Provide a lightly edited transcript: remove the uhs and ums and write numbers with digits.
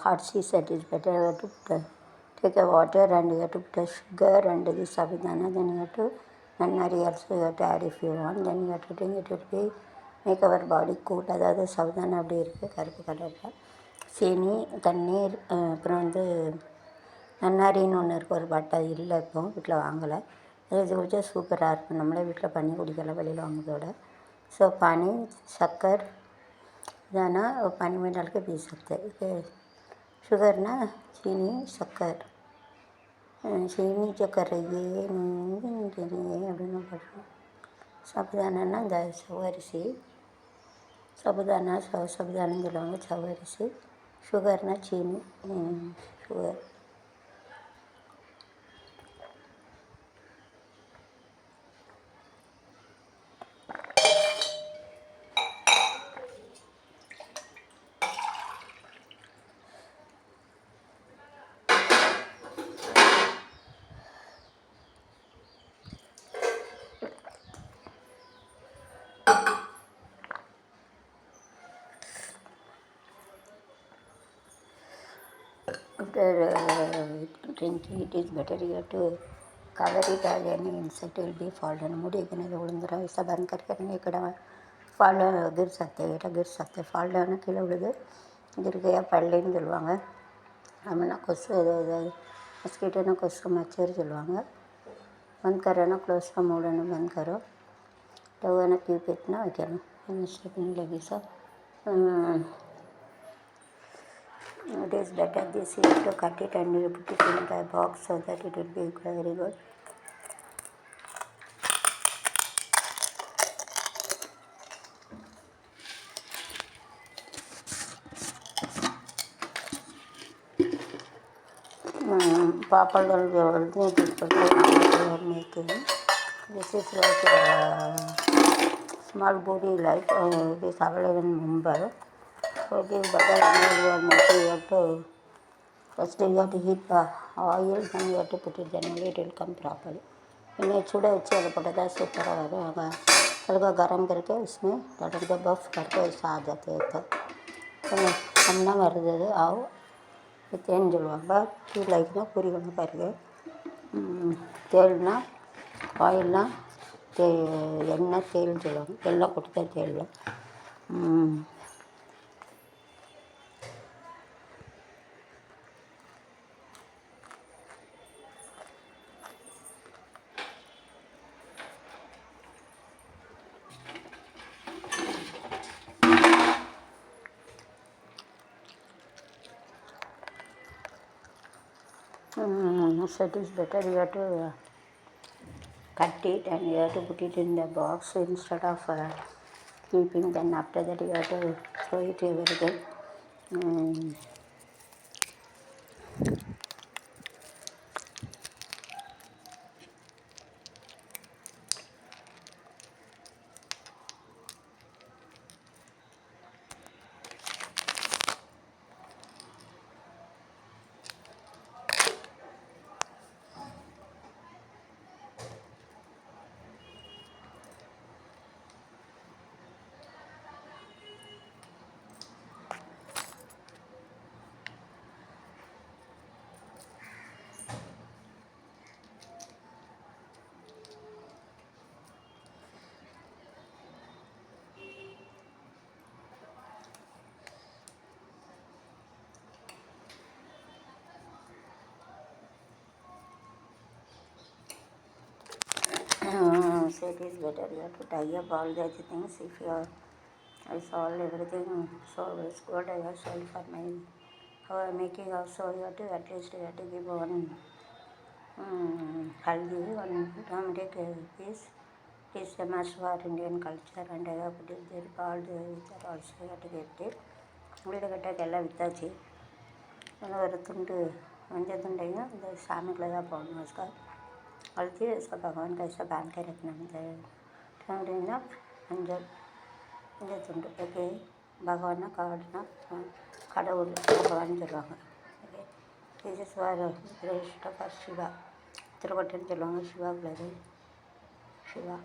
hot tea set is better. You have to take a water and you have to put a sugar and this sabudana. Then you have to nannari also you have to add if you want. Then you have to drink it. It will be make our body cool. அதாவது சபுதானா அப்படி இருக்குது கருப்பு கலரில். சீனி தண்ணீர் அப்புறம் வந்து நன்னாரின்னு ஒன்று இருக்குது ஒரு பாட்டு. அது இல்லை இப்போ வீட்டில் வாங்கலை. அது குடித்தா சூப்பராக இருக்கும். நம்மளே வீட்டில் பண்ணி குடிக்கலாம் வெளியில் வாங்குறதோட. ஸோ पानी शक्कर दाना और पानी में डाल के पी सकते हैं. शुगर ना चीनी शक्कर चीनी शक्कर ये அப்படின்னு பண்ணுறோம். சபுதானா இந்த சவரிசி சபுதானா சபுதானன்னு சொல்லுவாங்க. சவரிசி சுகர்னா சீனி sugar. After drinking it is better you have to cover it as any insect will be fallen. मुड़ी के नहीं उड़ंदरा ऐसा बंद करके नहीं कड़ा fall गिर सकते fall down किलो उड़े गिर गया पड़लेन जलवांगा हमने कुछ मस्कीटो ना कुछ मच्छर जलवांगा बंद करो ना क्लोज का मोड़ ना बंद करो तो वो ना क्यों कितना है क्या ना स्टेप नहीं लगी सब. It is better this you have to cut it and you put it in the box so that it will be very good. Papad everything we are making. This is like small body like it is available in Mumbai. So it is better we are making. You have to first you have to heat the oil, then you have to put it, then only it will come properly. इन्हें छुड़ा अच्छे वाला पटा था super वाला होगा हल्का गरम करके उसमें थोड़ा सा बफ करके ऐसा आ जाते हैं तो हम ना मर दे आओ तेल जलवागा फिर लाइक ना पूरी करना करके तेल ना ऑयल ना एण्णा तेल जलवागा एल्ला कुटता तेल so it is better you have to cut it and you have to put it in the box instead of keeping. Then after that you have to throw it everything. So it is better you have to tie up all the things if you are I solved everything so it's good. I have solved for my how I am making also you have to at least you have to give one haldi one turmeric piece. It is a must for Indian culture and I have put it there all the that also you have to get it. வீடு கட்டாக்கெல்லாம் விற்றாச்சு. அதில் ஒரு துண்டு மஞ்சள் துண்டையும் இந்த சாமிக்குள்ள தான் போடணும் उसका हल्दी इसका भगवान का ऐसा बांध के रखना ठंडना मंजल मंजल तुंड ओके भगवान काड़ना கடவுள் பகவான் சொல்லுவாங்க. This is for Christ for Shiva திருவட்டன்னு சொல்லுவாங்க. சிவா சிவா